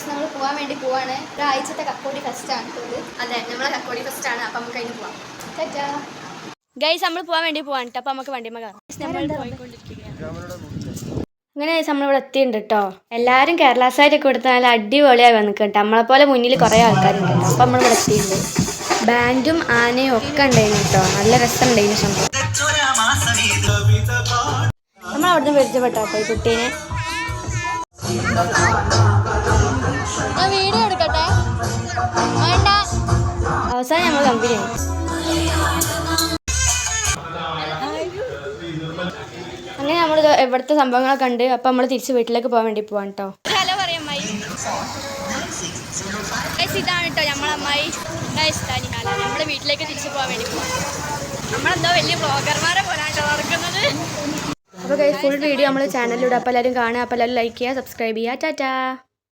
Guys നമ്മൾ പോകാൻ വേണ്ടി പോവാണ്. ഒരാഴ്ചത്തെ കക്കോടി ഫെസ്റ്റാണ് ഇത്. അതെ, നമ്മളെ കക്കോടി ഫെസ്റ്റാണ്. അപ്പം നമുക്ക് അതിന് പോവാം. ഗൈസ് നമ്മൾ പോകാൻ വേണ്ടി പോവാണ് കേട്ടോ. അപ്പം നമുക്ക് വണ്ടിമ്മ കയറാം. അങ്ങനെ നമ്മളിവിടെ എത്തിയിട്ടുണ്ട് കേട്ടോ. എല്ലാവരും കേരള സൈഡൊക്കെ കൊടുത്ത് നല്ല അടിപൊളിയായി വന്നിട്ട് കേട്ടോ. നമ്മളെപ്പോലെ മുന്നിൽ കുറേ ആൾക്കാരുണ്ട് കേട്ടോ. അപ്പം നമ്മളിവിടെ എത്തിയിട്ടുണ്ട്. ബാൻഡും ആനയും ഒക്കെ ഉണ്ടായിരുന്നു കേട്ടോ. നല്ല രസമുണ്ടായിരുന്നു സംഭവം. നമ്മളവിടുന്ന് പരിചയപ്പെട്ട കേട്ടോ ഈ കുട്ടീനെ. ഞാൻ വീഡിയോ എടുക്കട്ടെ? വേണ്ട. അവസാനം നമ്മൾ കമ്പനിയായി. അങ്ങനെ നമ്മൾ ഇവിടുത്തെ സംഭവങ്ങളൊക്കെ ഉണ്ട്. അപ്പം നമ്മൾ തിരിച്ച് വീട്ടിലേക്ക് പോകാൻ വേണ്ടി പോവാൻ കേട്ടോ. ഹലോ പറയാം അമ്മായി. ഇതാണ് കേട്ടോ നമ്മളമ്മായി. നമ്മുടെ വീട്ടിലേക്ക് തിരിച്ച് പോകാൻ വേണ്ടി പോവാം. നമ്മളെന്തോ വലിയ ബ്ലോഗർമാരെ പോലാണ് നടക്കുന്നത്. അപ്പോൾ ഫുൾ വീഡിയോ നമ്മൾ ചാനലിലൂടെ. അപ്പോൾ എല്ലാവരും കാണുക. അപ്പോൾ എല്ലാവരും ലൈക്ക് ചെയ്യുക, സബ്സ്ക്രൈബ് ചെയ്യുക. ടാറ്റാ.